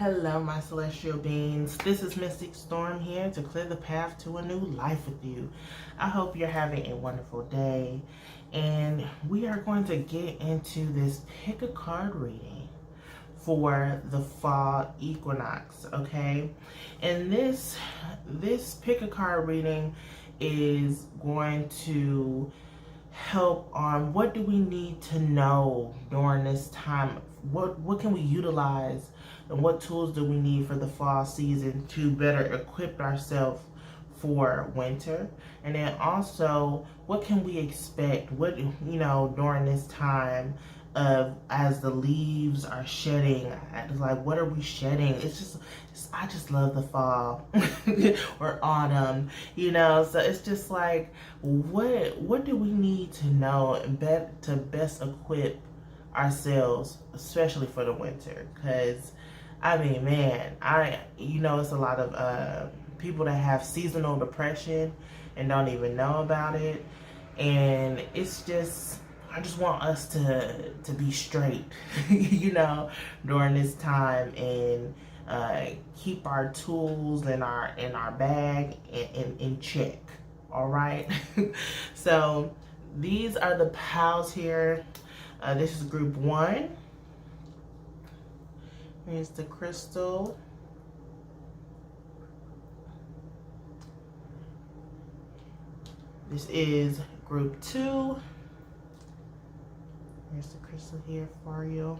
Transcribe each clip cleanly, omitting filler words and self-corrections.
Hello, my celestial beings. This is Mystic Storm here to clear the path to a new life with you. I hope you're having a wonderful day. And we are going to get into this pick a card reading for the fall equinox, okay? And this pick a card reading is going to help on what do we need to know during this time. What can we utilize and what tools do we need for the fall season to better equip ourselves for winter? And then also, what can we expect, during this time of as the leaves are shedding? It's like, what are we shedding? I just love the fall or autumn, so it's just like, what do we need to know to best equip ourselves, especially for the winter? Because it's a lot of people that have seasonal depression and don't even know about it. And it's just, I just want us to be straight, during this time, and keep our tools in our bag in check. All right. So these are the piles here. This is group 1. Here's the crystal. This is group 2. Here's the crystal here for you.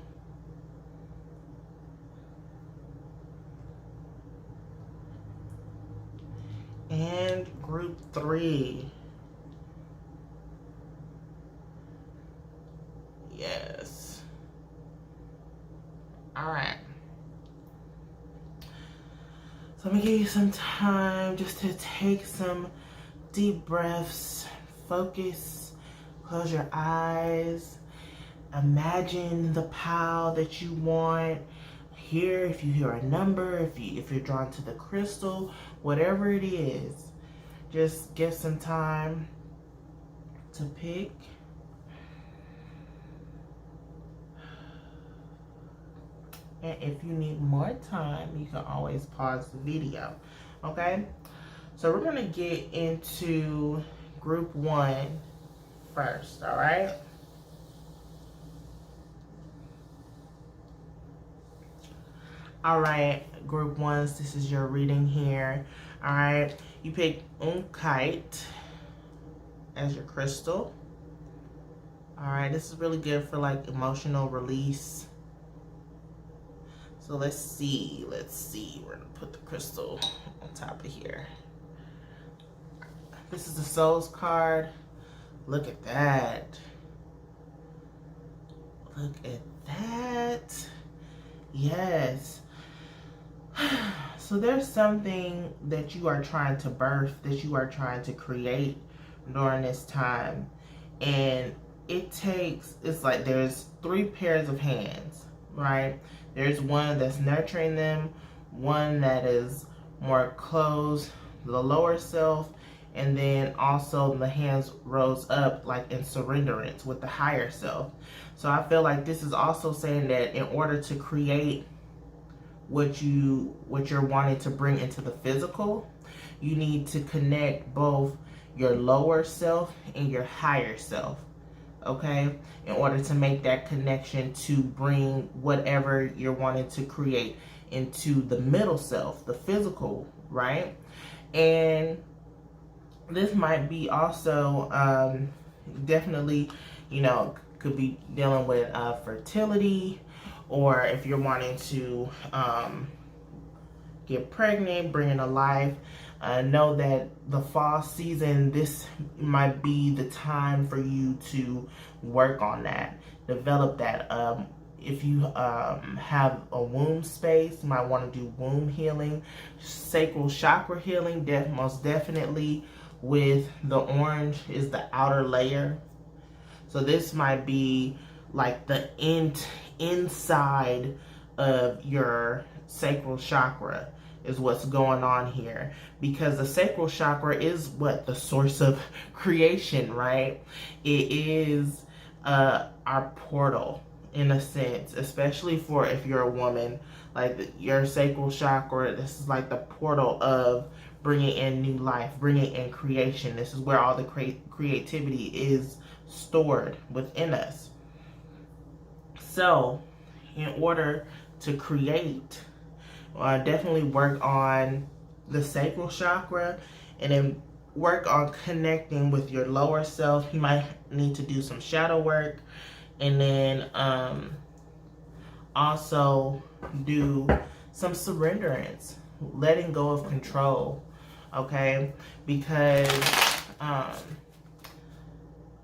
And group 3. Yes. All right. So I'm gonna give you some time just to take some deep breaths, focus, close your eyes, imagine the pile that you want. Here, if you hear a number, if you're drawn to the crystal, whatever it is, just get some time to pick. And if you need more time, you can always pause the video, okay? So we're gonna get into group 1 first, all right? All right, group 1s, this is your reading here. All right, you pick Untitled as your crystal. All right, this is really good for like emotional release. So let's see. We're gonna put the crystal on top of here. This is the Soul's card. Look at that. Look at that. Yes. So there's something that you are trying to birth, that you are trying to create during this time. And it's like there's 3 pairs of hands, right? There's one that's nurturing them, one that is more closed, the lower self, and then also the hands rose up like in surrenderance with the higher self. So I feel like this is also saying that in order to create what you're wanting to bring into the physical, you need to connect both your lower self and your higher self, okay, in order to make that connection to bring whatever you're wanting to create into the middle self, the physical, right? And this might be also definitely, could be dealing with fertility, or if you're wanting to get pregnant, bring in a life. Know that the fall season, this might be the time for you to work on that, develop that. If you have a womb space, you might want to do womb healing, sacral chakra healing, most definitely. With the orange is the outer layer. So this might be like the inside of your sacral chakra is what's going on here, because the sacral chakra is what the source of creation, right? It is our portal in a sense, especially for if you're a woman like your sacral chakra. This is like the portal of bringing in new life, bringing in creation. This is where all the creativity is stored within us. So in order to create, definitely work on the sacral chakra, and then work on connecting with your lower self. You might need to do some shadow work, and then also do some surrenderance, letting go of control, okay? Because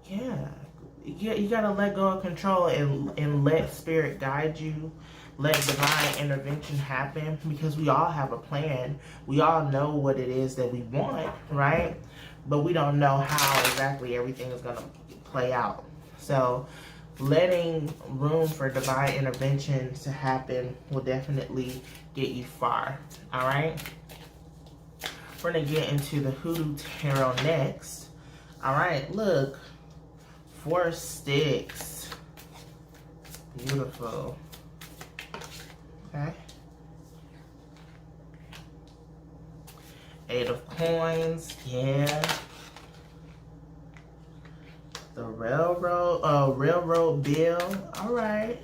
you gotta let go of control and let spirit guide you. Let divine intervention happen, because we all have a plan. We all know what it is that we want, right? But we don't know how exactly everything is gonna play out. So letting room for divine intervention to happen will definitely get you far, all right? We're gonna get into the Hoodoo Tarot next. All right, look, 4 sticks, beautiful. Okay. 8 of coins, yeah. The railroad bill, all right.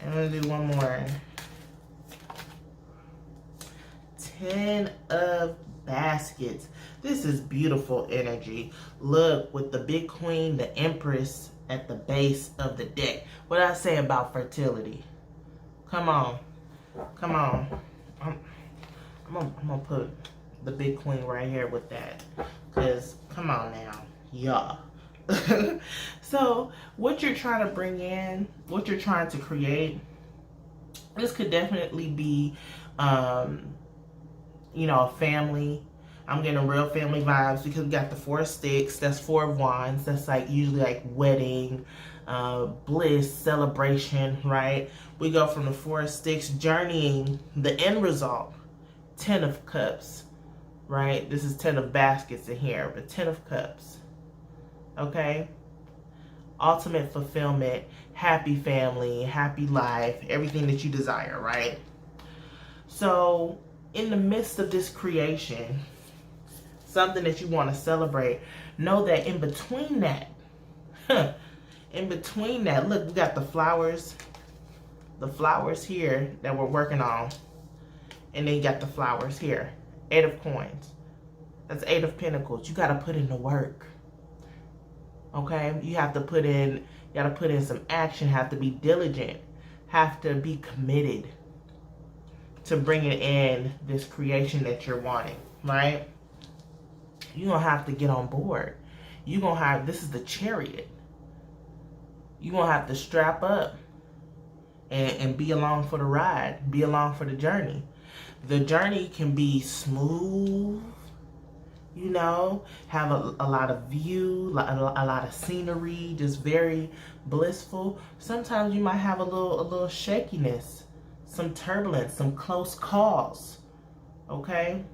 And I'm gonna do one more. 10 of baskets. This is beautiful energy. Look, with the big queen, the empress at the base of the deck. What did I say about fertility? Come on. Come on. I'm gonna put the big queen right here with that. Because, come on now. Yeah. So, what you're trying to bring in, what you're trying to create, this could definitely be, you know, a family. I'm getting real family vibes because we got the 4 sticks. That's 4 of wands. That's like usually like wedding, bliss, celebration, right? We go from the 4 sticks, journeying the end result. 10 of cups, right? This is 10 of baskets in here, but 10 of cups. Okay? Ultimate fulfillment, happy family, happy life, everything that you desire, right? So, in the midst of this creation, something that you want to celebrate, know that in between that, look, we got the flowers here that we're working on, and then you got the flowers here. 8 of coins. That's 8 of pentacles. You got to put in the work. Okay? You have to put in some action, have to be diligent, have to be committed to bringing in this creation that you're wanting, right? You're going to have to get on board. You're going to have, this is the Chariot. You're going to have to strap up and be along for the ride, be along for the journey. The journey can be smooth, you know, have a lot of view, a lot of scenery, just very blissful. Sometimes you might have a little shakiness, some turbulence, some close calls, okay?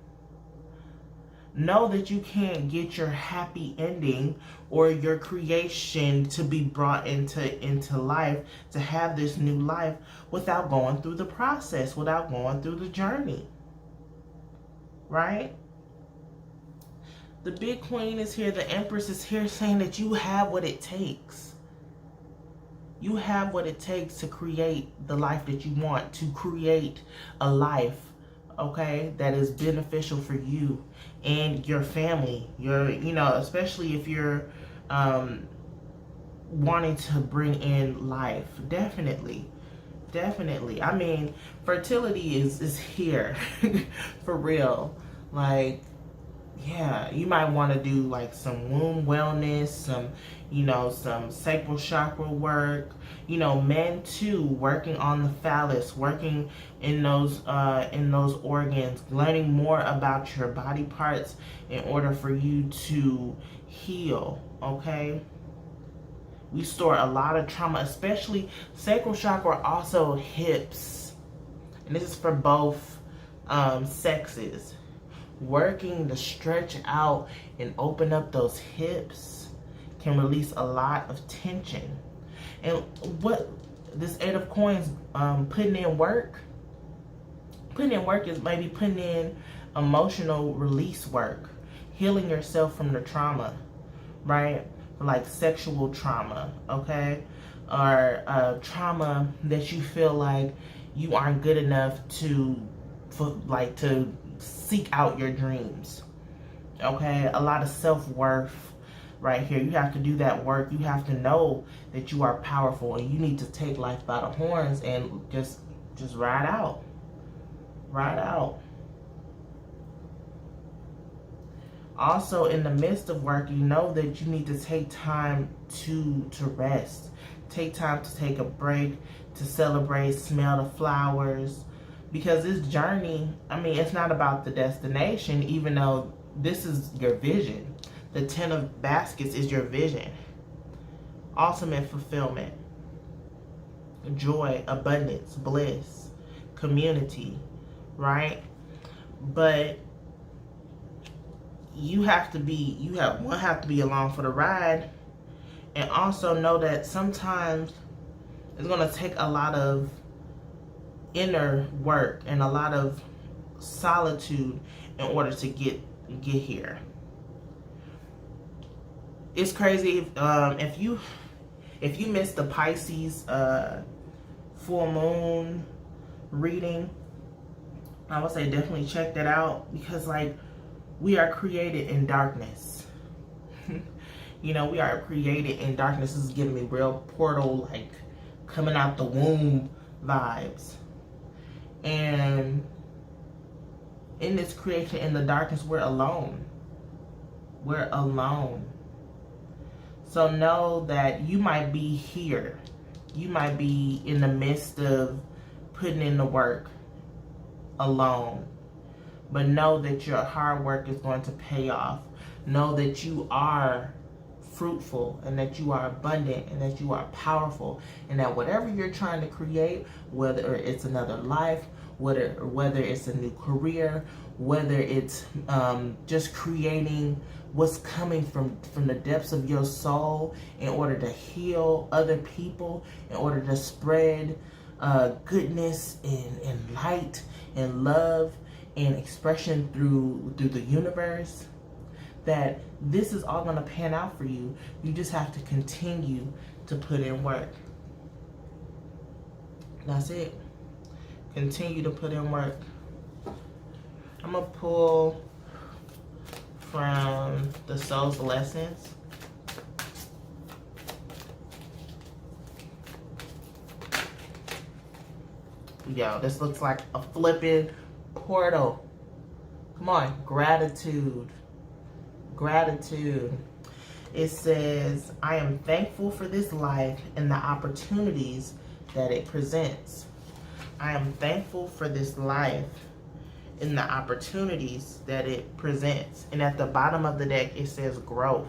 Know that you can't get your happy ending or your creation to be brought into life, to have this new life, without going through the process, without going through the journey, right? The big queen is here, the empress is here, saying that you have what it takes. You have what it takes to create the life that you want, to create a life, okay, that is beneficial for you and your family. You know, especially if you're wanting to bring in life. Definitely. I mean, fertility is here for real. Like, yeah, you might want to do like some womb wellness, some sacral chakra work. You know, men too, working on the phallus, working in those organs, learning more about your body parts in order for you to heal. Okay. We store a lot of trauma, especially sacral chakra, also hips, and this is for both sexes. Working to stretch out and open up those hips can release a lot of tension. And what this 8 of coins, putting in work, Putting in work is maybe putting in emotional release work, healing yourself from the trauma, right? Like sexual trauma, okay? Or trauma that you feel like you aren't good enough to seek out your dreams, okay? A lot of self-worth right here. You have to do that work. You have to know that you are powerful, and you need to take life by the horns and just ride out. Ride out. Also, in the midst of work, you know that you need to take time to rest. Take time to take a break, to celebrate, smell the flowers. Because this journey, I mean, it's not about the destination, even though this is your vision. The 10 of baskets is your vision. Ultimate fulfillment. Joy, abundance, bliss, community, right? But you have to be along for the ride, and also know that sometimes it's going to take a lot of inner work and a lot of solitude in order to get here. It's crazy if you missed the Pisces full moon reading. I would say definitely check that out, because like, we are created in darkness. You know, we are created in darkness. This is giving me real portal, like coming out the womb vibes. And in this creation, in the darkness, we're alone. We're alone. So know that you might be here. You might be in the midst of putting in the work alone. But know that your hard work is going to pay off. Know that you are fruitful, and that you are abundant, and that you are powerful, and that whatever you're trying to create, whether it's another life, whether it's a new career, whether it's just creating what's coming from the depths of your soul in order to heal other people, in order to spread goodness and light and love and expression through the universe, that this is all going to pan out for you. You just have to continue to put in work. That's it. Continue to put in work. I'm going to pull from the Soul's Lessons. Yo, this looks like a flipping portal. Come on, gratitude. Gratitude. It says, I am thankful for this life and the opportunities that it presents. I am thankful for this life and the opportunities that it presents. And at the bottom of the deck, it says growth.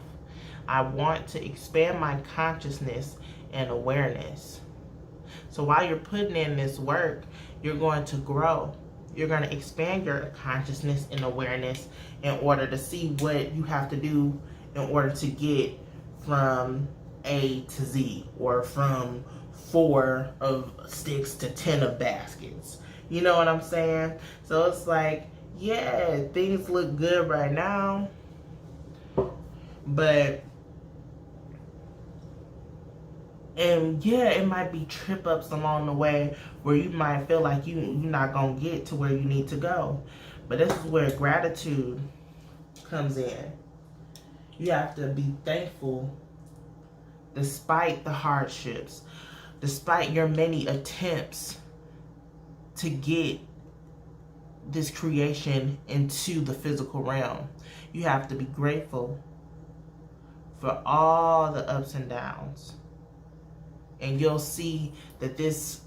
I want to expand my consciousness and awareness. So while you're putting in this work, you're going to grow. You're going to expand your consciousness and awareness in order to see what you have to do in order to get from A to Z, or from 4 of sticks to 10 of baskets. You know what I'm saying? So it's like, yeah, things look good right now, but and yeah, it might be trip ups along the way where you might feel like you're not gonna get to where you need to go. But this is where gratitude comes in. You have to be thankful despite the hardships, despite your many attempts to get this creation into the physical realm. You have to be grateful for all the ups and downs. And you'll see that this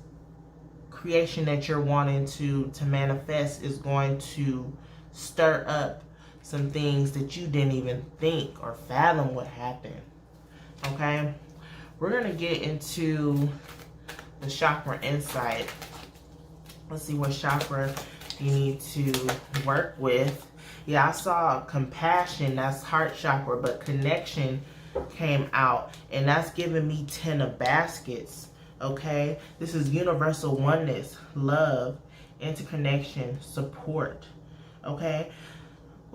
creation that you're wanting to manifest is going to stir up some things that you didn't even think or fathom would happen. Okay? We're going to get into the chakra insight. Let's see what chakra you need to work with. Yeah, I saw compassion, that's heart chakra, but connection came out, and that's giving me 10 of baskets. Okay, this is universal oneness, love, interconnection, support. Okay?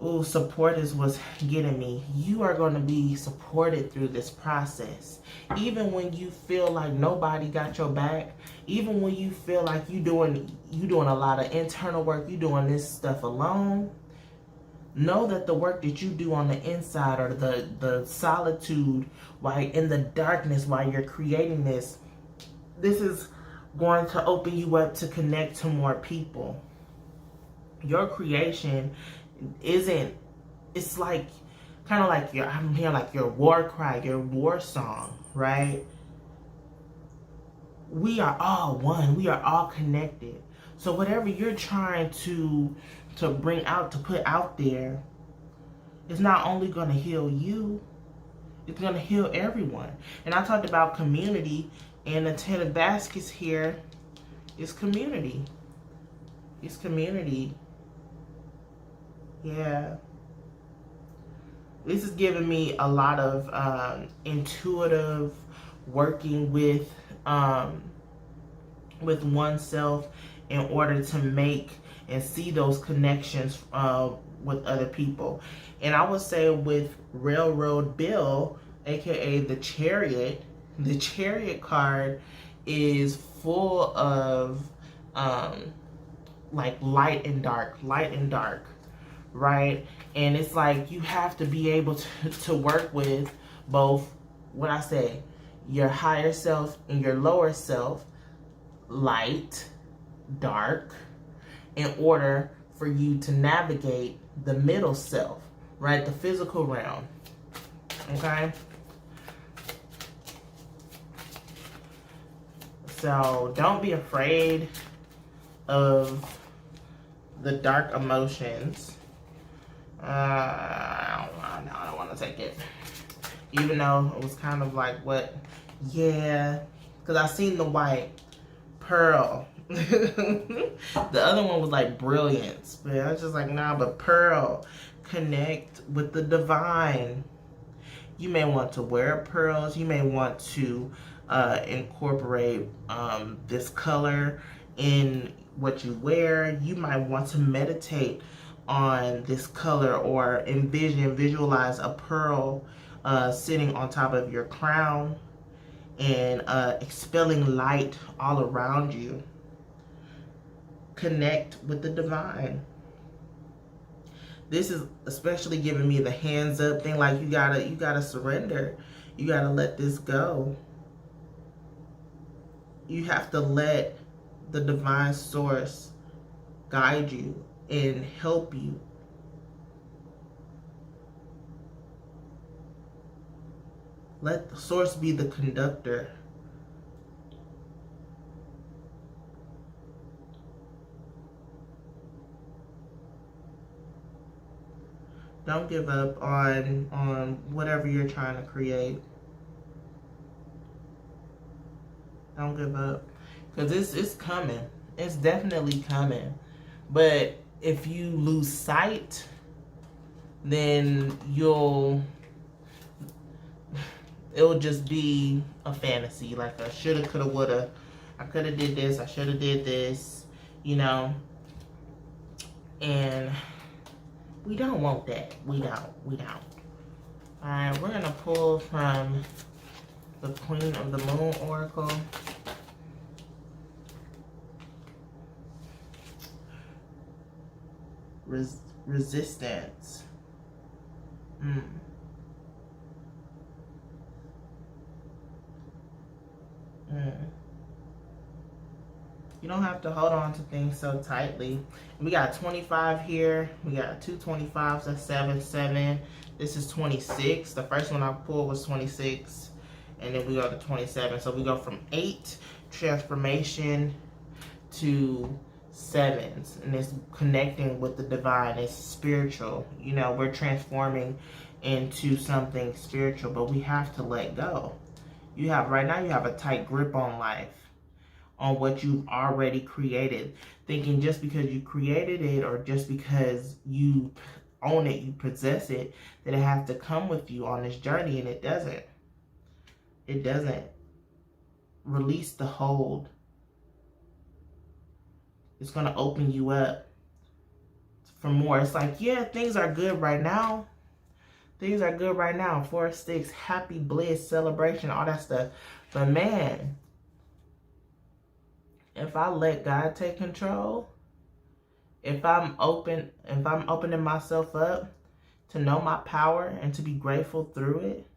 Ooh, support is what's getting me. You are going to be supported through this process. Even when you feel like nobody got your back, even when you feel like you doing a lot of internal work, you doing this stuff alone, know that the work that you do on the inside, or the solitude while in the darkness while you're creating this is going to open you up to connect to more people. Your creation it's like kind of like I'm hearing like your war cry, your war song, right? We are all one. We are all connected. So whatever you're trying to bring out, to put out there, is not only going to heal you, it's going to heal everyone. And I talked about community, and the 10 of baskets here is community. It's community. Yeah. This is giving me a lot of intuitive working with oneself in order to make and see those connections with other people. And I would say with Railroad Bill, aka the Chariot card is full of like light and dark, right? And it's like you have to be able to work with both, what I say, your higher self and your lower self, light, dark, in order for you to navigate the middle self, right? The physical realm. Okay? So don't be afraid of the dark emotions. I don't want to take it. Even though it was kind of like what, yeah, because I seen the white pearl. The other one was like brilliance, but I was just like, nah, but pearl, connect with the divine. You may want to wear pearls. You may want to incorporate this color in what you wear. You might want to meditate on this color, or visualize a pearl sitting on top of your crown and expelling light all around you. Connect with the divine. This is especially giving me the hands up thing, like you gotta surrender. You gotta let this go. You have to let the divine source guide you and help you. Let the source be the conductor. Don't give up on whatever you're trying to create. Don't give up. Because it's coming. It's definitely coming. But if you lose sight, then it'll just be a fantasy, like a shoulda, coulda, woulda. I coulda did this, I shoulda did this, you know. And we don't want that. We don't. Alright, we're gonna pull from the Queen of the Moon Oracle. Resistance. You don't have to hold on to things so tightly. We got 25 here. We got two 25s. That's 7, 7. This is 26. The first one I pulled was 26. And then we go to 27. So we go from 8 transformation to 7s. And it's connecting with the divine. It's spiritual. You know, we're transforming into something spiritual. But we have to let go. Right now you have a tight grip on life, on what you've already created, thinking just because you created it, or just because you own it, you possess it, that it has to come with you on this journey, and it doesn't. It doesn't. Release the hold. It's going to open you up for more. It's like, yeah, things are good right now. Things are good right now. 4 of Sticks, happy, bliss, celebration, all that stuff. But man, if I let God take control, if I'm opening myself up to know my power and to be grateful through it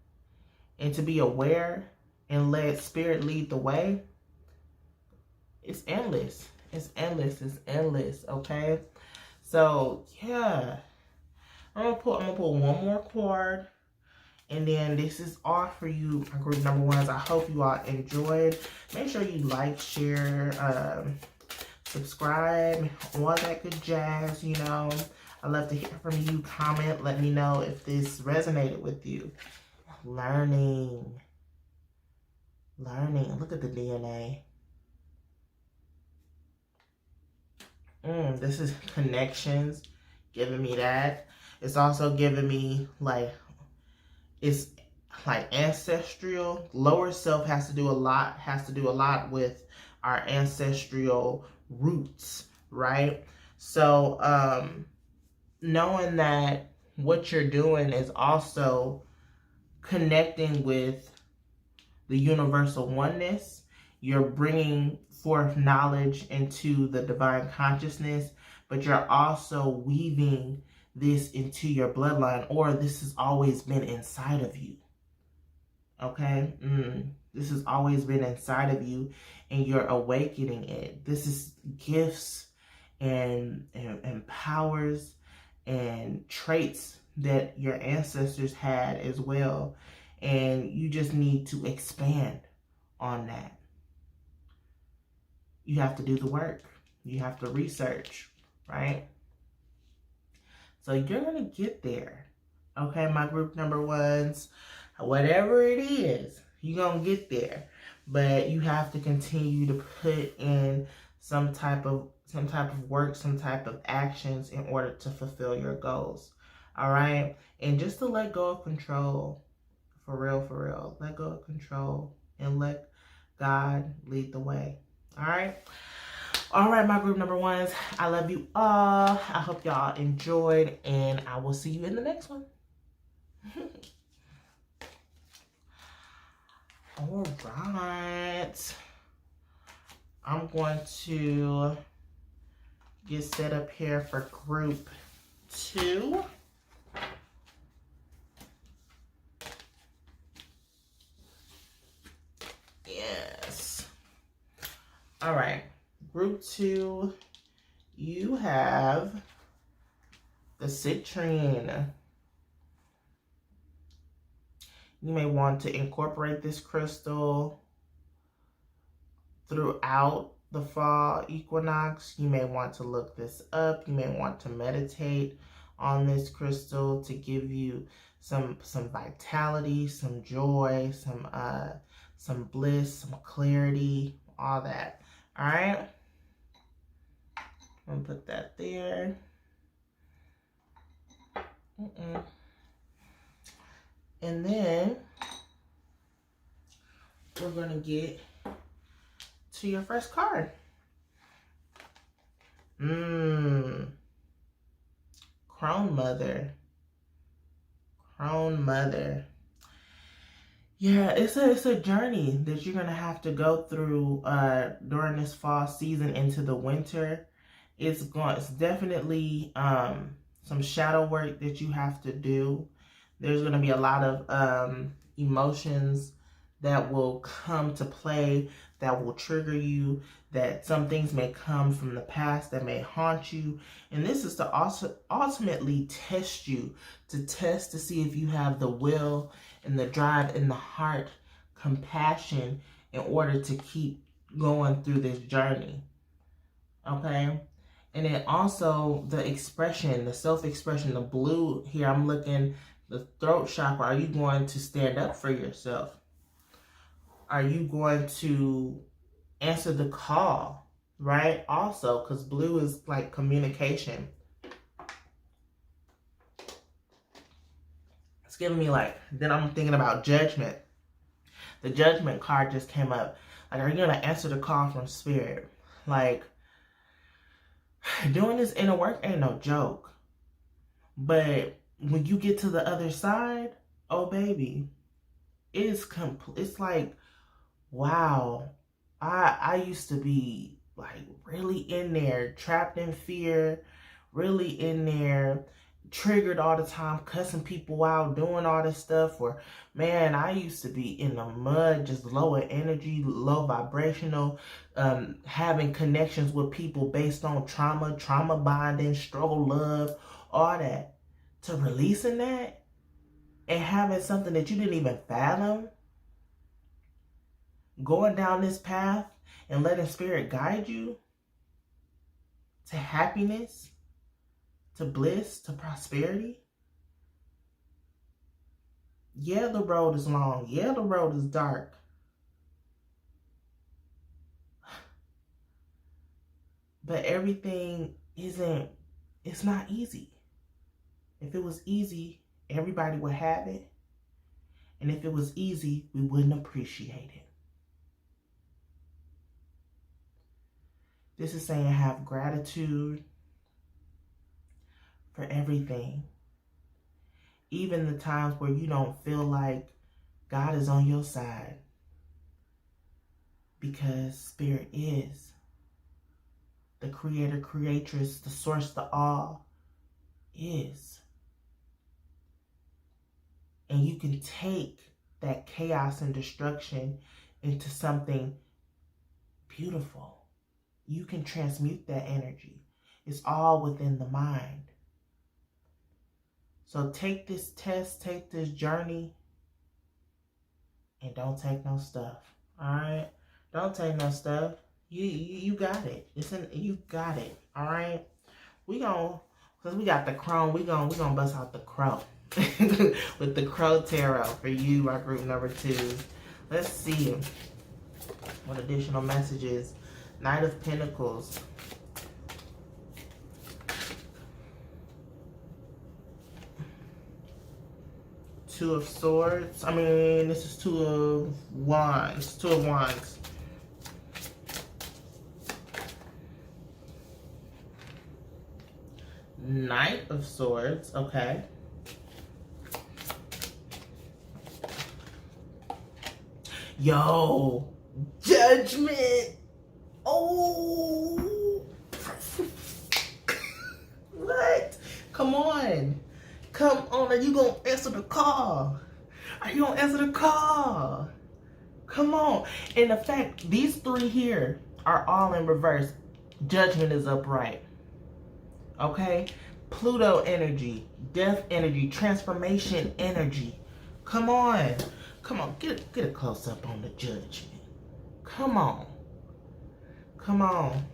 and to be aware and let Spirit lead the way, it's endless. It's endless. It's endless. Okay. So yeah, I'm gonna pull one more card, and then this is all for you, my group number ones. I hope you all enjoyed. Make sure you like, share, subscribe, all that good jazz. You know, I love to hear from you. Comment, let me know if this resonated with you. Learning. Look at the DNA. This is connections, giving me that. It's also giving me it's like ancestral. Lower self has to do a lot with our ancestral roots, right? So knowing that what you're doing is also connecting with the universal oneness. You're bringing forth knowledge into the divine consciousness, but you're also weaving this into your bloodline, or this has always been inside of you. Okay? This has always been inside of you, and you're awakening it. This is gifts and powers and traits that your ancestors had as well, and you just need to expand on that. You have to do the work. You have to research, right? So you're going to get there. Okay, my group number ones. Whatever it is, you're going to get there. But you have to continue to put in some type of work, some type of actions in order to fulfill your goals. All right? And just to let go of control. For real. Let go of control and let God lead the way. All right? All right, my group number ones. I love you all. I hope y'all enjoyed, and I will see you in the next one. All right. I'm going to get set up here for group 2. Yes. All right. Group 2, you have the citrine. You may want to incorporate this crystal throughout the fall equinox. You may want to look this up. You may want to meditate on this crystal to give you some vitality, some joy, some bliss, some clarity, all that. All right. I'm gonna put that there. And then we're gonna get to your first card. Crone Mother. Crone Mother. Yeah, it's a journey that you're gonna have to go through during this fall season into the winter. It's definitely some shadow work that you have to do. There's going to be a lot of emotions that will come to play, that will trigger you, that some things may come from the past that may haunt you. And this is to also ultimately test you, to see if you have the will and the drive and the heart, compassion in order to keep going through this journey. Okay? And then also the expression, the self-expression, the blue here, I'm looking, the throat chakra. Are you going to stand up for yourself? Are you going to answer the call, right? Also, because blue is like communication. It's giving me like, then I'm thinking about judgment. The judgment card just came up. Like, are you going to answer the call from spirit? Like, Doing this inner work ain't no joke. But when you get to the other side, oh baby, it's like, wow. I used to be like really in there, trapped in fear, really in there, triggered all the time, cussing people out, doing all this stuff. Or man, I used to be in the mud, just lower energy, low vibrational, having connections with people based on trauma bonding, struggle, love, all that. To releasing that and having something that you didn't even fathom, going down this path and letting spirit guide you to happiness, to bliss, to prosperity. Yeah, the road is long. Yeah, the road is dark. But everything it's not easy. If it was easy, everybody would have it. And if it was easy, we wouldn't appreciate it. This is saying have gratitude for everything. Even the times where you don't feel like God is on your side. Because spirit is. The creator, creatress, the source, the all is. And you can take that chaos and destruction into something beautiful. You can transmute that energy. It's all within the mind. So take this test, take this journey, and don't take no stuff. All right? Don't take no stuff. You got it. You got it. All right? Cause we got the chrome, we gonna bust out the crow. With the Crow Tarot for you, our group number 2. Let's see what additional messages. Knight of Pentacles. Two of Swords. I mean, this is Two of Wands. Two of Wands. Knight of Swords. Okay. Yo, Judgment. Oh, what? Come on. Are you gonna answer the call? Are you gonna answer the call? Come on. And the fact, these 3 here are all in reverse. Judgment is upright. Okay? Pluto energy, death energy, transformation energy. Come on. Come on, get a close up on the Judgment. Come on. Come on.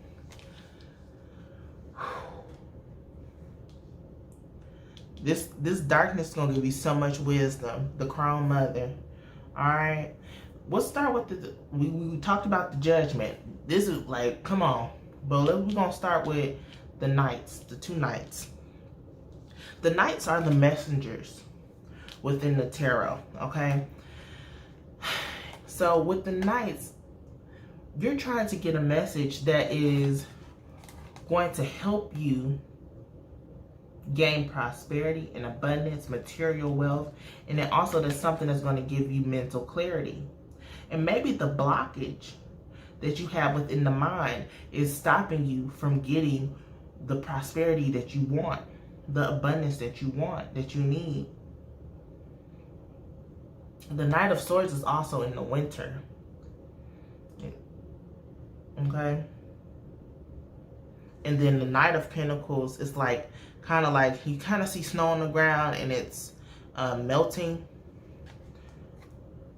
This darkness is going to give you so much wisdom. The Crown Mother. Alright? We'll start with we talked about the Judgment. This is like, come on. But we're going to start with the Knights. The 2 Knights. The Knights are the messengers within the tarot. Okay? So with the Knights, you're trying to get a message that is going to help you gain prosperity and abundance, material wealth, and then also there's something that's going to give you mental clarity. And maybe the blockage that you have within the mind is stopping you from getting the prosperity that you want, the abundance that you want, that you need. The Knight of Swords is also in the winter. Okay? And then the Knight of Pentacles is like, kind of like, you kind of see snow on the ground and it's melting.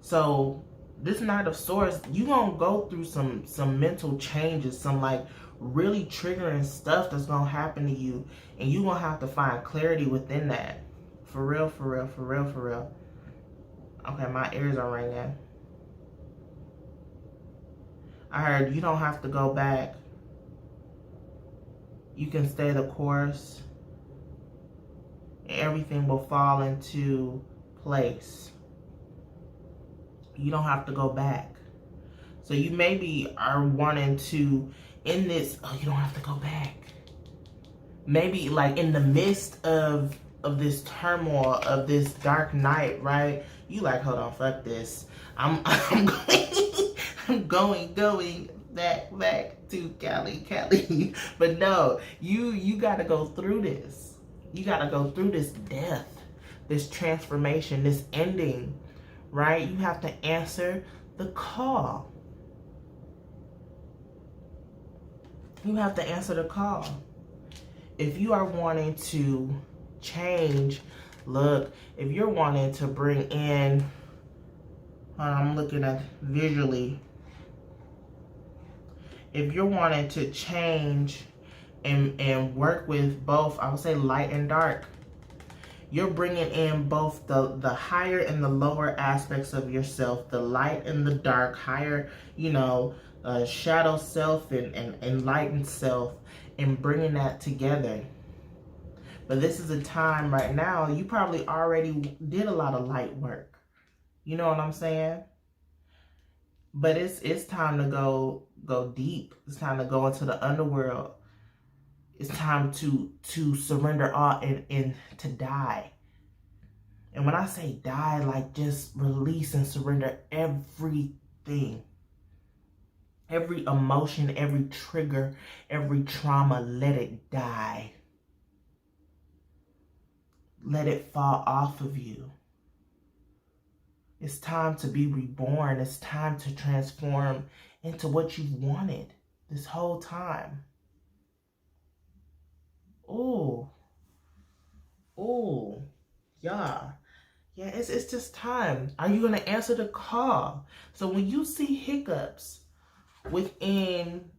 So this Knight of Swords, you gonna go through some mental changes, some like really triggering stuff that's gonna happen to you, and you gonna have to find clarity within that. For real, for real, for real, for real. Okay, my ears are ringing. I heard you don't have to go back. You can stay the course. And everything will fall into place. You don't have to go back. So you maybe are wanting to, in this, oh, you don't have to go back. maybe like in the midst of this turmoil, of this dark night, right? You like, hold on, fuck this. I'm going, I'm going back to Cali. But no, you gotta go through this. You gotta go through this death, this transformation, this ending, right? You have to answer the call. You have to answer the call. If you are wanting to change, look, if you're wanting to bring in, I'm looking at visually, if you're wanting to change and work with both, I would say light and dark, you're bringing in both the higher and the lower aspects of yourself, the light and the dark, higher, shadow self and enlightened self, and bringing that together. But this is a time right now, you probably already did a lot of light work. You know what I'm saying? But it's time to go deep. It's time to go into the underworld. It's time to surrender all and to die. And when I say die, like just release and surrender everything. Every emotion, every trigger, every trauma, let it die. Let it fall off of you. It's time to be reborn. It's time to transform into what you've wanted this whole time. Oh, yeah. Yeah, it's just time. Are you going to answer the call? So when you see hiccups within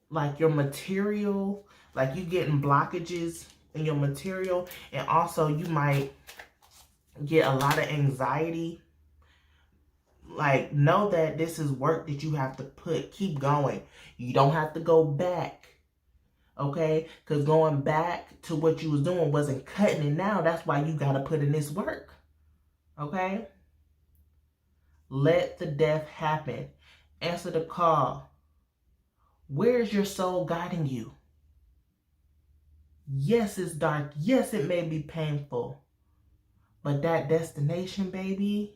like your material, like you getting blockages in your material, and also you might get a lot of anxiety, like know that this is work that you have to keep going. You don't have to go back, okay? Because going back to what you was doing wasn't cutting it now. That's why you got to put in this work, okay? Let the death happen. Answer the call. Where is your soul guiding you? Yes, it's dark. Yes, it may be painful. But that destination, baby,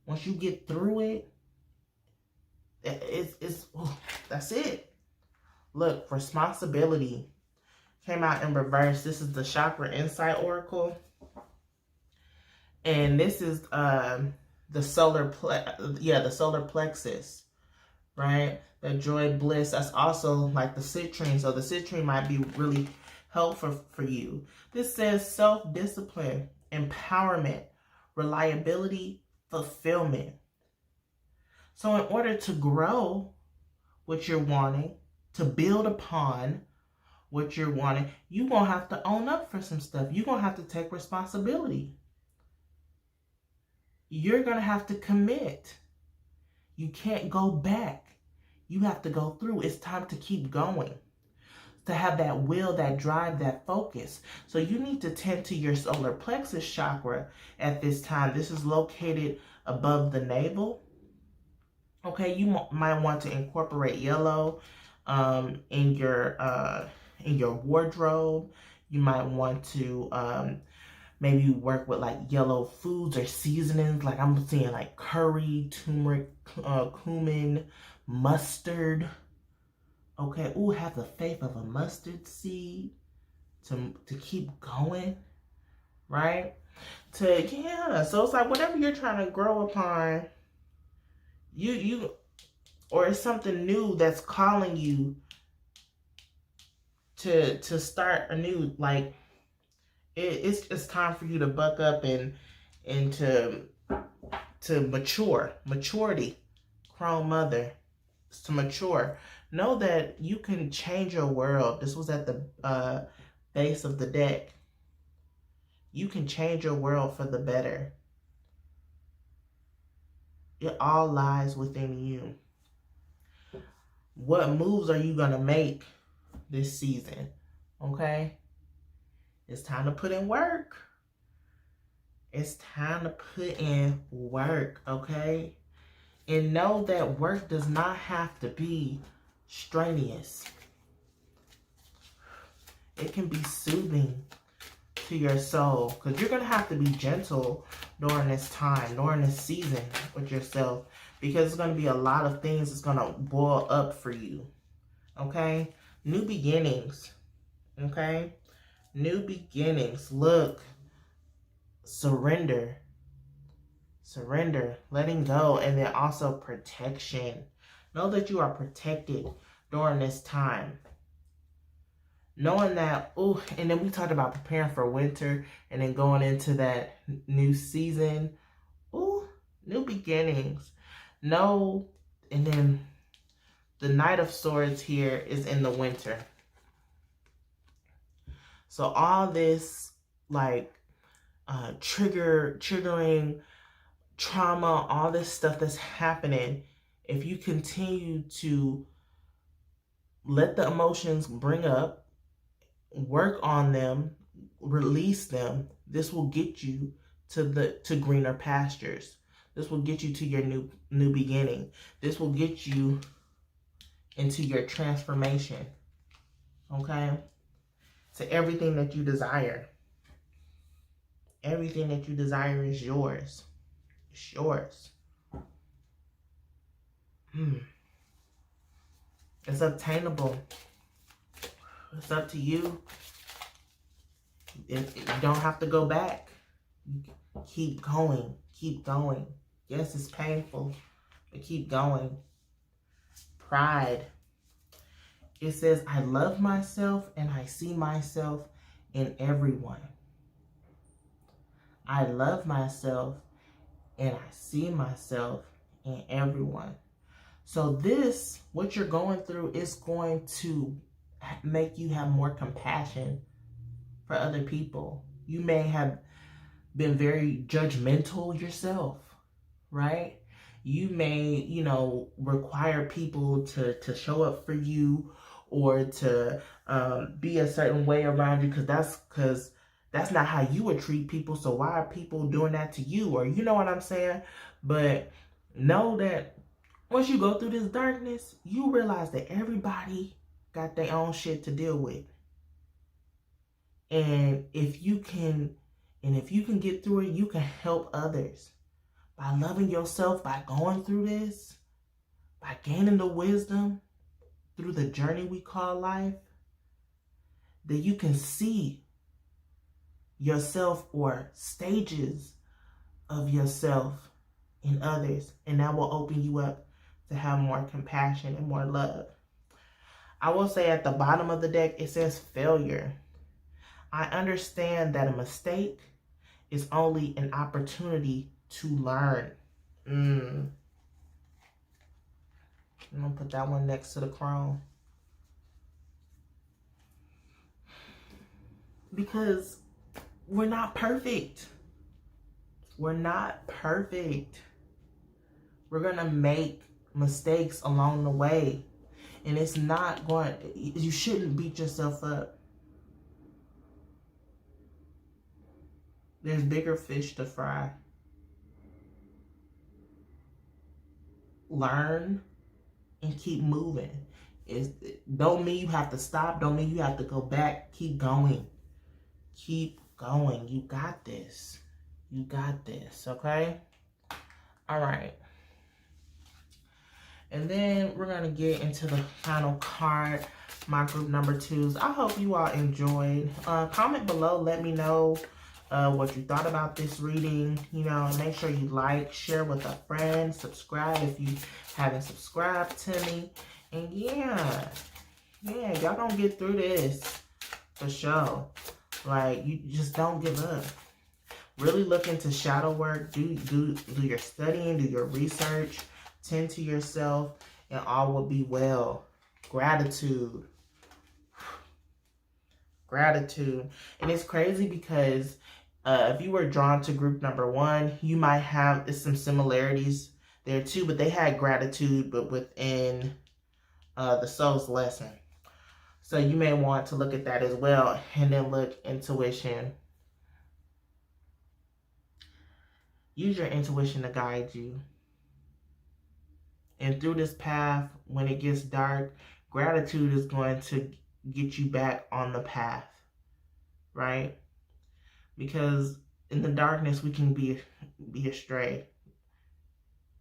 once you get through it, that's it. Look, responsibility came out in reverse. This is the Chakra Insight Oracle. And this is the solar plexus, right? The joy, bliss. That's also like the citrine. So the citrine might be really helpful for you. This says self-discipline, empowerment, reliability, fulfillment. So in order to grow what you're wanting, to build upon what you're wanting, you're going to have to own up for some stuff. You're going to have to take responsibility. You're going to have to commit. You can't go back. You have to go through. It's time to keep going. To have that will, that drive, that focus. So you need to tend to your solar plexus chakra at this time. This is located above the navel. Okay, you might want to incorporate yellow in your wardrobe. You might want to maybe work with like yellow foods or seasonings. Like I'm seeing like curry, turmeric, cumin, mustard. Okay, ooh, have the faith of a mustard seed to keep going, right? So it's like whatever you're trying to grow upon, you or it's something new that's calling you to start anew. Like it's time for you to buck up and to maturity, Chrome Mother, to mature. Know that you can change your world. This was at the base of the deck. You can change your world for the better. It all lies within you. What moves are you going to make this season? Okay? It's time to put in work. It's time to put in work, okay? And know that work does not have to be strenuous. It can be soothing to your soul, because you're going to have to be gentle during this time, during this season with yourself, because it's going to be a lot of things that's going to boil up for you. Okay? New beginnings. Okay? New beginnings. Look. Surrender. Surrender. Letting go. And then also protection. Know that you are protected during this time. Knowing that, oh, and then we talked about preparing for winter and then going into that new season. Oh, new beginnings. No, and then the Knight of Swords here is in the winter. So all this like triggering trauma, all this stuff that's happening, if you continue to let the emotions bring up, work on them, release them, this will get you to greener pastures. This will get you to your new beginning. This will get you into your transformation. Okay? To everything that you desire. Everything that you desire is yours. It's yours. It's obtainable. It's up to you. You don't have to go back. Keep going. Keep going. Yes, it's painful, but keep going. Pride. It says, I love myself and I see myself in everyone. I love myself and I see myself in everyone. So this, what you're going through, is going to make you have more compassion for other people. You may have been very judgmental yourself, right? You may, require people to show up for you or to be a certain way around you because that's not how you would treat people. So why are people doing that to you? Or you know what I'm saying? But know that once you go through this darkness, you realize that everybody got their own shit to deal with. And if you can get through it, you can help others. By loving yourself, by going through this, by gaining the wisdom through the journey we call life, that you can see yourself or stages of yourself in others. And that will open you up to have more compassion and more love. I will say at the bottom of the deck, it says failure. I understand that a mistake is only an opportunity to learn. I'm going to put that one next to the crown. Because we're not perfect. We're not perfect. We're going to make mistakes along the way. And it's not going, you shouldn't beat yourself up. There's bigger fish to fry. Learn and keep moving. Don't mean you have to stop. Don't mean you have to go back. Keep going. Keep going. You got this. You got this, okay? All right. And then we're going to get into the final card, my group number 2s. I hope you all enjoyed. Comment below. Let me know what you thought about this reading. Make sure you like, share with a friend, subscribe if you haven't subscribed to me. And yeah, y'all gonna get through this for sure. Like, you just don't give up. Really look into shadow work. Do your studying, do your research, tend to yourself, and all will be well. Gratitude. Gratitude. And it's crazy because if you were drawn to group number 1, you might have some similarities there too, but they had gratitude, but within the soul's lesson. So you may want to look at that as well. And then look, intuition. Use your intuition to guide you. And through this path, when it gets dark, gratitude is going to get you back on the path, right? Because in the darkness we can be astray,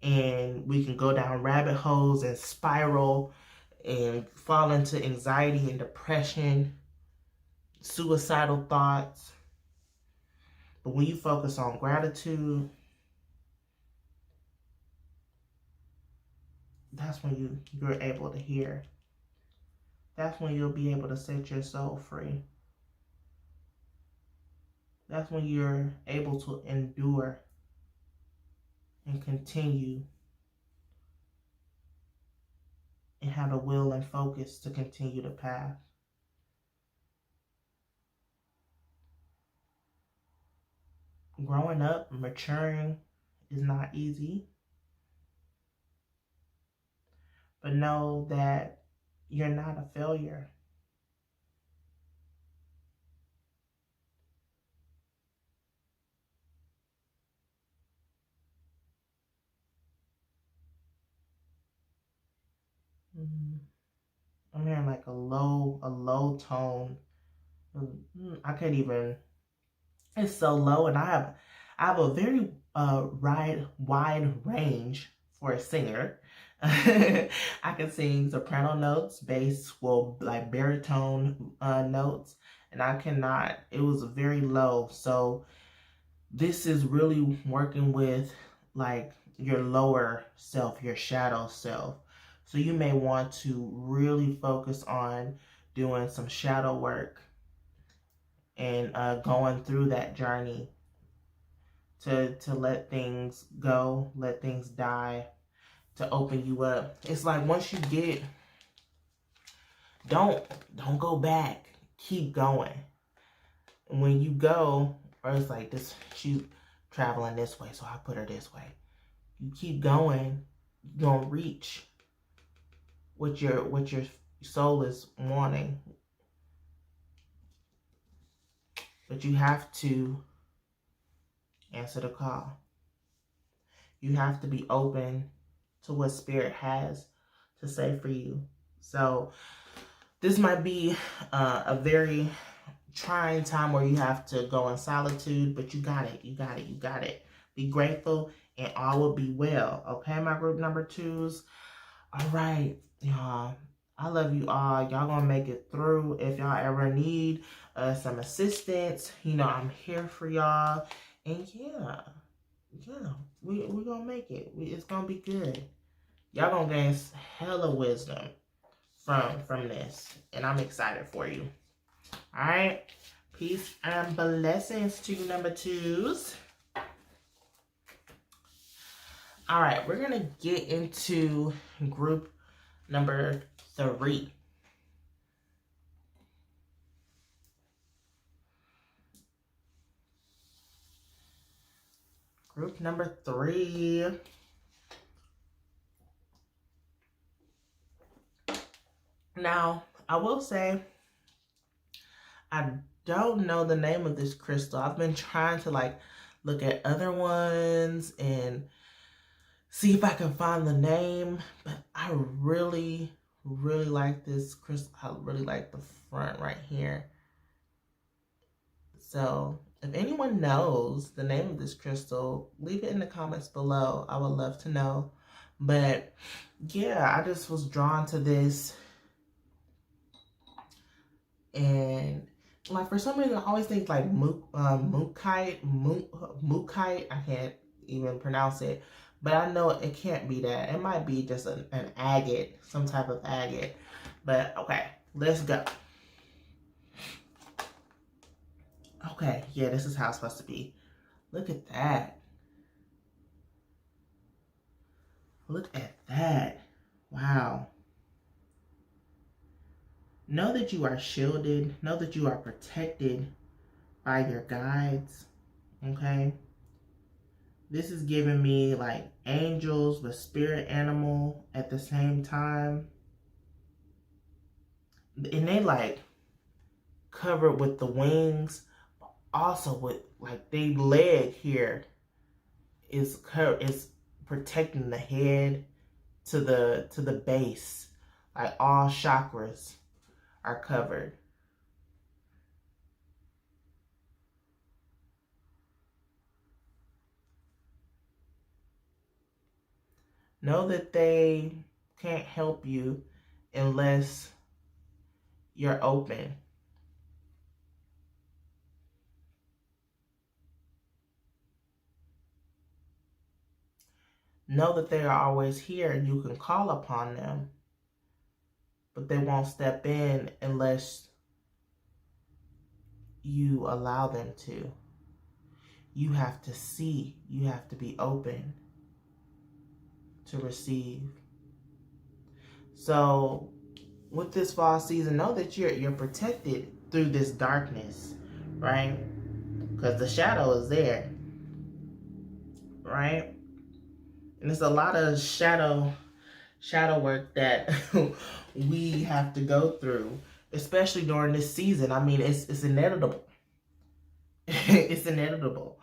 and we can go down rabbit holes and spiral and fall into anxiety and depression, suicidal thoughts. But when you focus on gratitude, that's when you're able to hear. That's when you'll be able to set your soul free. That's when you're able to endure and continue and have the will and focus to continue the path. Growing up, maturing is not easy. But know that you're not a failure. I'm hearing like a low tone. I can't even. It's so low, and I have a very wide range for a singer. I can sing soprano notes, bass, well, like baritone notes, and I cannot. It was very low, so this is really working with like your lower self, your shadow self. So you may want to really focus on doing some shadow work and going through that journey to let things go, let things die, to open you up. It's like once you get, don't go back. Keep going. And when you go, or it's like this, she's traveling this way, so I put her this way. You keep going, you're gonna reach what your soul is wanting. But you have to answer the call. You have to be open to what Spirit has to say for you. So this might be a very trying time where you have to go in solitude, but you got it. You got it. You got it. Be grateful and all will be well. Okay, my group number 2s. All right, y'all. I love you all. Y'all gonna make it through. If y'all ever need some assistance, you know, I'm here for y'all. And yeah, we gonna make it. It's gonna be good. Y'all gonna gain hella wisdom from this, and I'm excited for you. All right, peace and blessings to you, number 2s. All right, we're gonna get into group number 3. Group number 3. Now, I will say, I don't know the name of this crystal. I've been trying to like look at other ones and see if I can find the name, but I really like this crystal. I really like the front right here. So if anyone knows the name of this crystal, leave it in the comments below. I would love to know. But yeah, I just was drawn to this. And like for some reason, I always think like mookite. I can't even pronounce it. But I know it can't be that. It might be just an agate, some type of agate. But okay, let's go. Okay, yeah, this is how it's supposed to be. Look at that. Look at that. Wow. Know that you are shielded. Know that you are protected by your guides. Okay? This is giving me like angels with spirit animal at the same time. And they like covered with the wings. Also with like the leg here is protecting the head to the base. Like all chakras are covered. Know that they can't help you unless you're open. Know that they are always here and you can call upon them, but they won't step in unless you allow them to. You have to see, you have to be open to receive. So with this fall season, know that you're protected through this darkness, right? Because the shadow is there, right? And it's a lot of shadow work that we have to go through, especially during this season. I mean, it's inevitable. It's inevitable.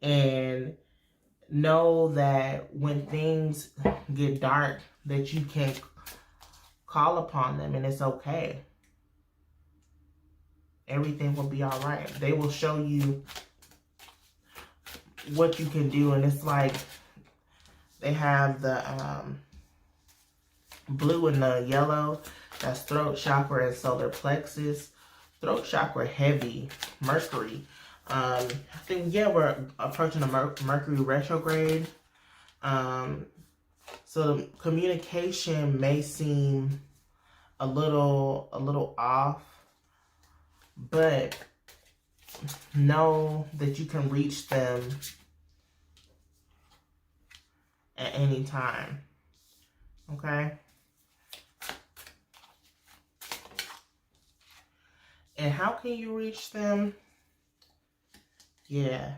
And know that when things get dark, that you can call upon them and it's okay. Everything will be all right. They will show you what you can do. And it's like they have the blue and the yellow. That's throat chakra and solar plexus. Throat chakra heavy. Mercury. I think, yeah, we're approaching a Mercury retrograde. So communication may seem a little off, but know that you can reach them at any time. Okay? And how can you reach them? Yeah.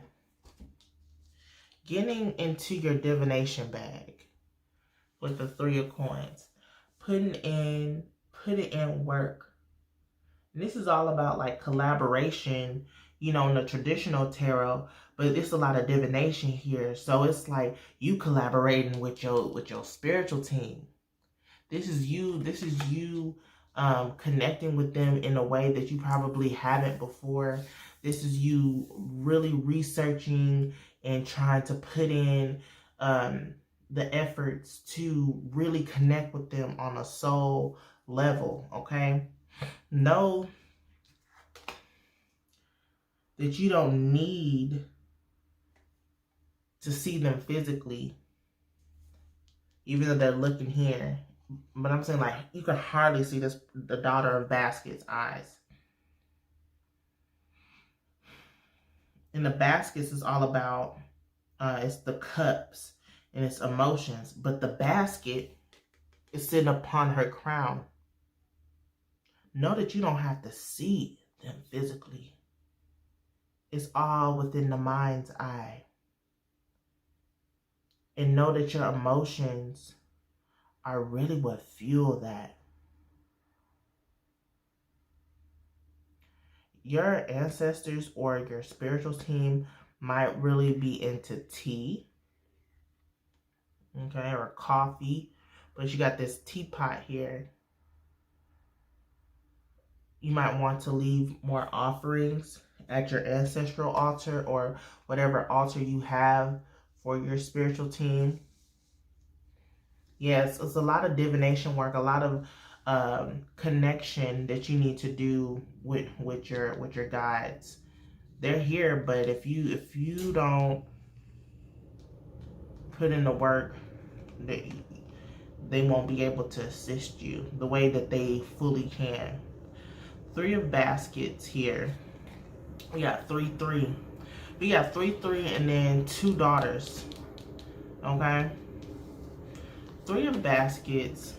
Getting into your divination bag with the 3 of coins. Putting in work. And this is all about like collaboration, you know, in the traditional tarot, but it's a lot of divination here. So it's like you collaborating with your spiritual team. This is you connecting with them in a way that you probably haven't before. This is you really researching and trying to put in the efforts to really connect with them on a soul level, okay? Know that you don't need to see them physically, even though they're looking here. But I'm saying, like, you can hardly see the daughter of baskets' eyes. And the baskets is all about, it's the cups and it's emotions. But the basket is sitting upon her crown. Know that you don't have to see them physically. It's all within the mind's eye. And know that your emotions are really what fuel that. Your ancestors or your spiritual team might really be into tea, okay, or coffee, but you got this teapot here. You might want to leave more offerings at your ancestral altar or whatever altar you have for your spiritual team. Yes, it's a lot of divination work, a lot of connection that you need to do with your guides. They're here, but if you don't put in the work, they won't be able to assist you the way that they fully can. 3 of baskets here. We got 3-3. We got 3-3 and then 2 daughters. Okay. 3 of baskets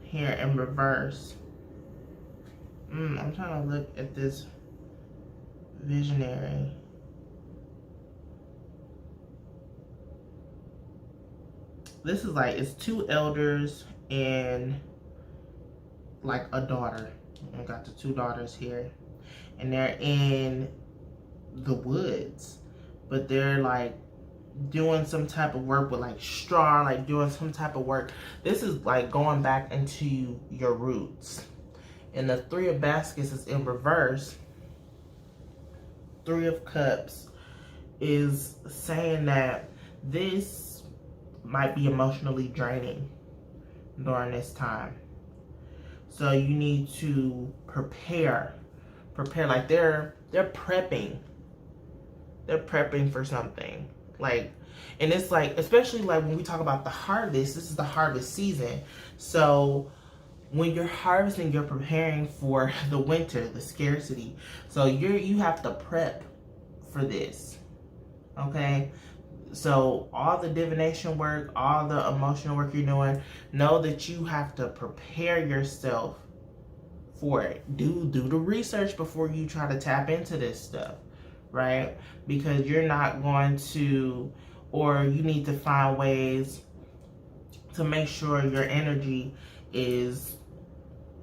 here in reverse. I'm trying to look at this visionary. This is like, it's 2 elders and like a daughter. I got the 2 daughters here. And they're in the woods. But they're like doing some type of work with like straw, like doing some type of work. This is like going back into your roots. And the Three of Baskets is in reverse. Three of Cups is saying that this might be emotionally draining during this time. So you need to prepare. Like they're prepping. They're prepping for something. Like, and it's like, especially like when we talk about the harvest, this is the harvest season. So when you're harvesting, you're preparing for the winter, the scarcity. So you have to prep for this. Okay? So all the divination work, all the emotional work you're doing, know that you have to prepare yourself for it. Do the research before you try to tap into this stuff, right? Because you're not going to, or you need to find ways to make sure your energy is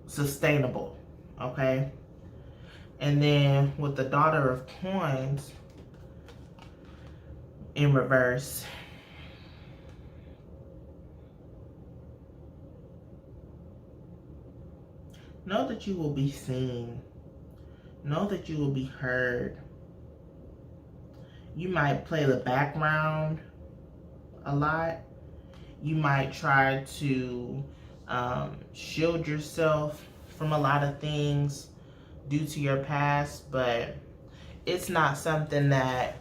sustainable, okay? And then with the Daughter of Coins in reverse, know that you will be seen. Know that you will be heard. You might play the background a lot. You might try to shield yourself from a lot of things due to your past, but it's not something that,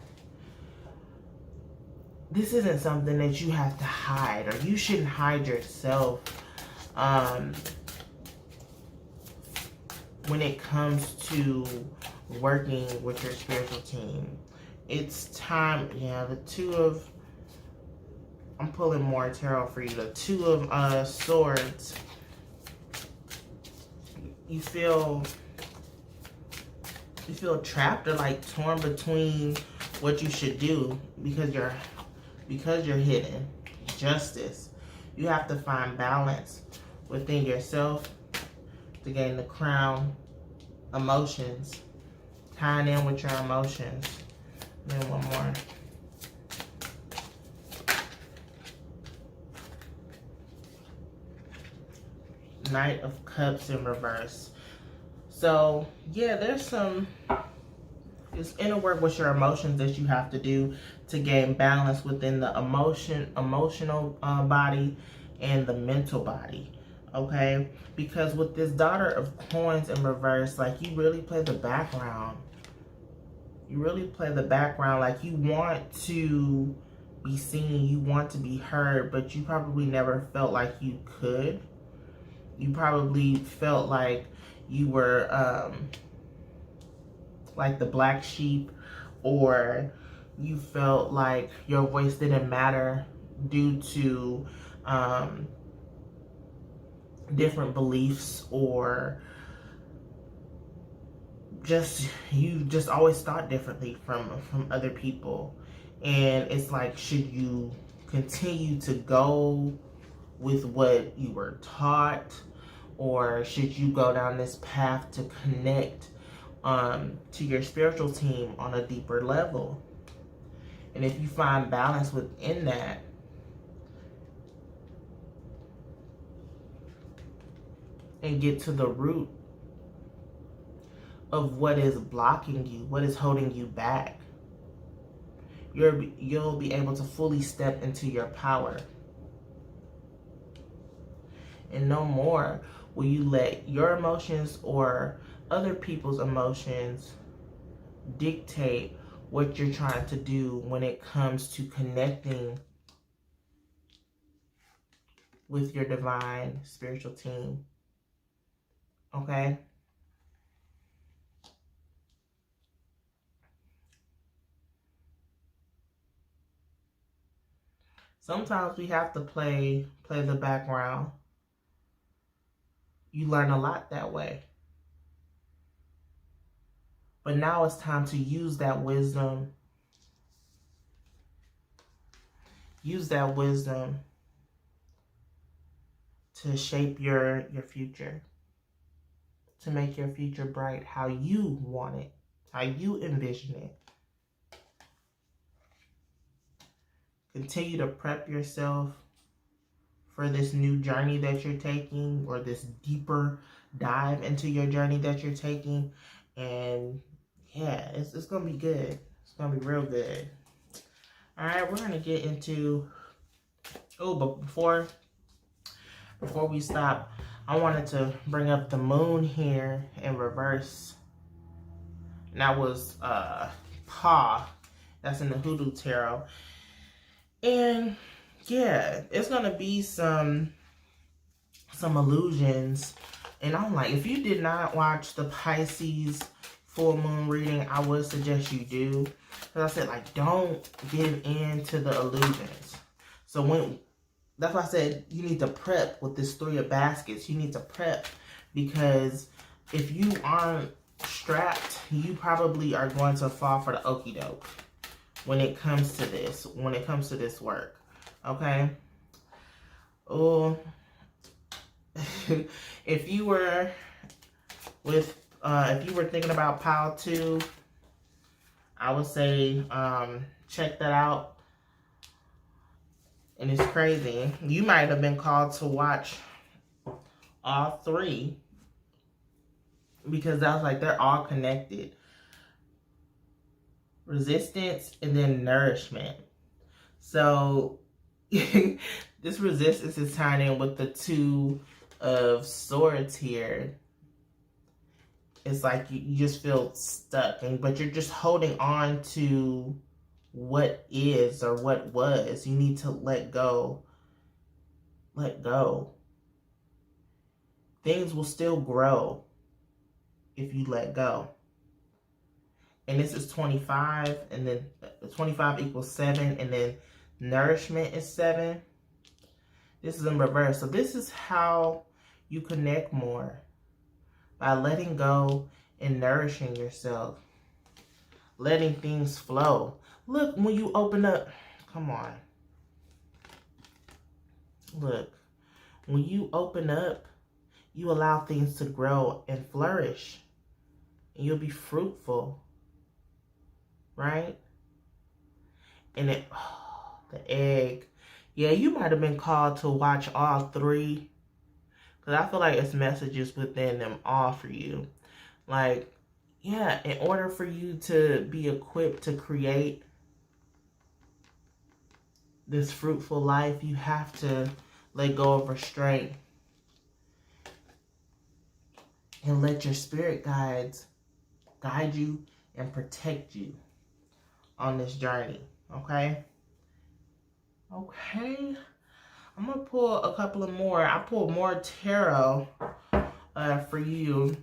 this isn't something that you have to hide, or you shouldn't hide yourself when it comes to working with your spiritual team. It's time, yeah, the Two of, I'm pulling more tarot for you. The Two of Swords. You feel trapped or like torn between what you should do because you're hidden. Justice. You have to find balance within yourself to gain the crown. Emotions. Tying in with your emotions. And then one more. Knight of Cups in reverse. So yeah, there's some, it's inner work with your emotions that you have to do to gain balance within the emotional body and the mental body. Okay, because with this Daughter of Coins in reverse, like you really play the background. You really play the background, like you want to be seen, you want to be heard, but you probably never felt like you could. You probably felt like you were like the black sheep, or you felt like your voice didn't matter due to different beliefs, or you just always thought differently from other people. And it's like, should you continue to go with what you were taught, or should you go down this path to connect to your spiritual team on a deeper level? And if you find balance within that, and get to the root of what is blocking you, what is holding you back, you'll be able to fully step into your power. And no more will you let your emotions or other people's emotions dictate what you're trying to do when it comes to connecting with your divine spiritual team. Okay? Sometimes we have to play the background. You learn a lot that way. But now it's time to use that wisdom. Use that wisdom to shape your future. To make your future bright how you want it. How you envision it. Continue to prep yourself for this new journey that you're taking, or this deeper dive into your journey that you're taking. And yeah, it's gonna be good. It's gonna be real good. All right, we're gonna get into, oh, but before we stop, I wanted to bring up the moon here in reverse. And that was Pa. That's in the Hoodoo Tarot. And yeah, it's gonna be some illusions. And I'm like, if you did not watch the Pisces full moon reading, I would suggest you do. Because I said, like, don't give in to the illusions. So that's why I said you need to prep with this 3 of baskets. You need to prep, because if you aren't strapped, you probably are going to fall for the okie doke when it comes to this work. Okay? Oh, if you were thinking about Pile 2, I would say check that out. And it's crazy. You might have been called to watch all 3, because I was like, they're all connected. Resistance and then nourishment. So this resistance is tying in with the 2 of Swords here. It's like you just feel stuck, but you're just holding on to what is or what was. You need to let go. Let go. Things will still grow if you let go. And this is 25, and then 25 equals 7, and then nourishment is 7. This is in reverse. So this is how you connect more, by letting go and nourishing yourself, letting things flow. Look, when you open up, come on. Look, when you open up, you allow things to grow and flourish, and you'll be fruitful. Right? And the egg. Yeah, you might have been called to watch all 3. Because I feel like it's messages within them all for you. Like, yeah, in order for you to be equipped to create this fruitful life, you have to let go of restraint. And let your spirit guides guide you and protect you on this journey. Okay? Okay. I'm going to pull a couple of more. I pulled more tarot for you.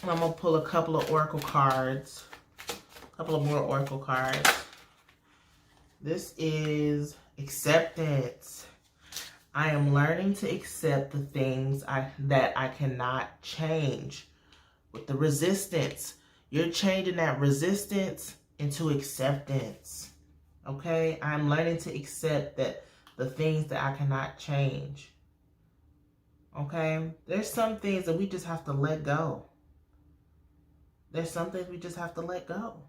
And I'm going to pull a couple of oracle cards. A couple of more oracle cards. This is acceptance. I am learning to accept the things that I cannot change. With the resistance, you're changing that resistance into acceptance. Okay? I'm learning to accept that the things that I cannot change. Okay? There's some things that we just have to let go. There's some things we just have to let go.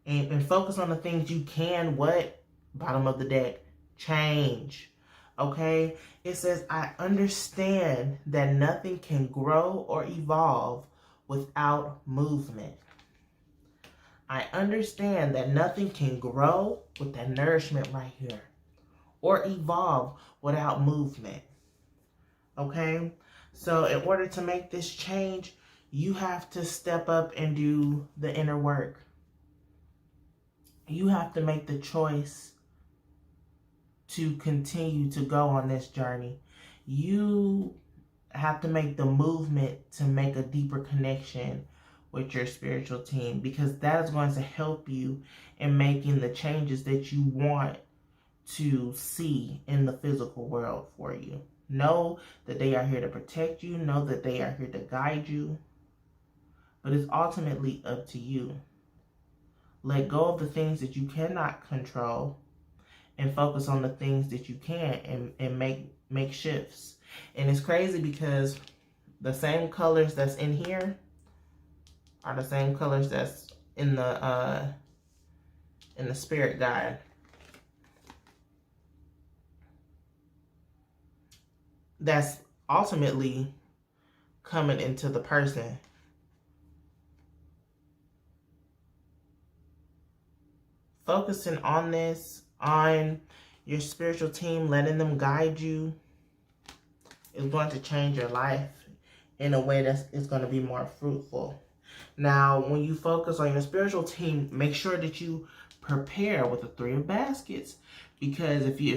And focus on the things you can, what? Bottom of the deck. Change. Okay? It says, I understand that nothing can grow or evolve without movement. I understand that nothing can grow with that nourishment right here, or evolve without movement. Okay? So in order to make this change, you have to step up and do the inner work. You have to make the choice to continue to go on this journey. You have to make the movement to make a deeper connection with your spiritual team, because that is going to help you in making the changes that you want to see in the physical world for you. Know that they are here to protect you. Know that they are here to guide you. But it's ultimately up to you. Let go of the things that you cannot control and focus on the things that you can, and make shifts. And it's crazy because the same colors that's in here are the same colors that's in the spirit guide. that's ultimately coming into the person. Focusing on this, on your spiritual team, letting them guide you, is going to change your life in a way that is going to be more fruitful. Now, when you focus on your spiritual team, make sure that you prepare with the 3 of baskets, because if you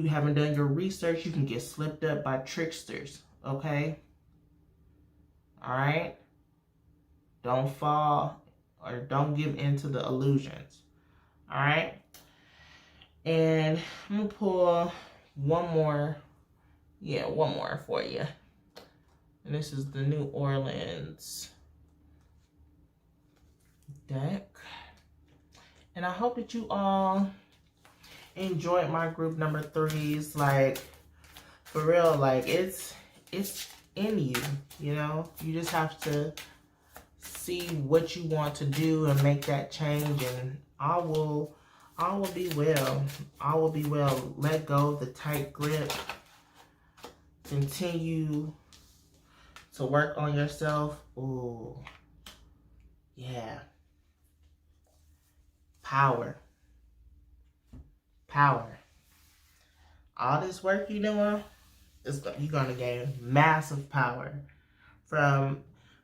haven't done your research, you can get slipped up by tricksters. Okay. All right. Don't fall or don't give in to the illusions. All right. And I'm going to pull one more. Yeah, one more for you. And this is the New Orleans deck. And I hope that you all enjoyed my group number 3s. Like, for real, like, it's in you, you know? You just have to see what you want to do and make that change, and all will be well. All will be well. Let go of the tight grip. Continue to work on yourself. Ooh. Yeah. Power. Power. All this work you're doing, you're going to gain massive power from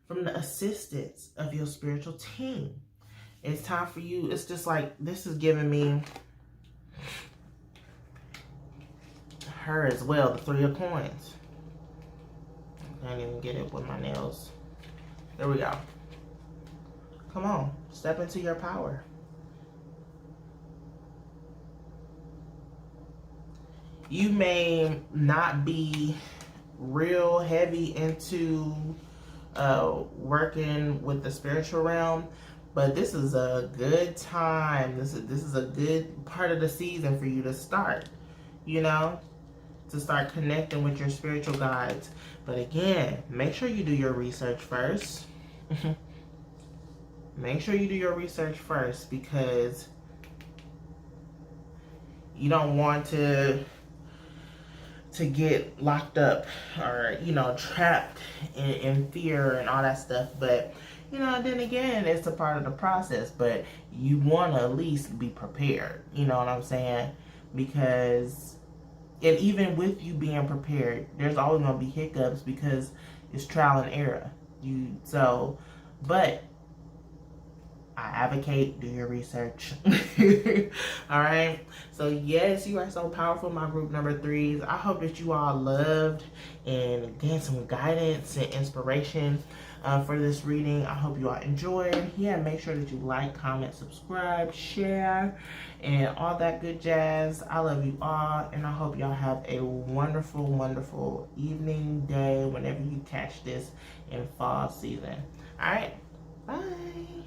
the assistance of your spiritual team. It's time for you. It's just like, this is giving me her as well, the 3 of coins. I can't even get it with my nails. There we go. Come on, step into your power. You may not be real heavy into working with the spiritual realm, but this is a good time. This is a good part of the season for you to start, you know, to start connecting with your spiritual guides. But again, make sure you do your research first. Make sure you do your research first, because you don't want to get locked up or, you know, trapped in fear and all that stuff. But, you know, then again, it's a part of the process. But you want to at least be prepared. You know what I'm saying? Because, and even with you being prepared, there's always going to be hiccups, because it's trial and error. But I advocate, do your research. All right. So yes, you are so powerful, my group number 3s. I hope that you all loved and gained some guidance and inspiration for this reading. I hope you all enjoyed. Yeah, make sure that you like, comment, subscribe, share, and all that good jazz. I love you all, and I hope y'all have a wonderful, wonderful evening, day, whenever you catch this in fall season. All right. Bye.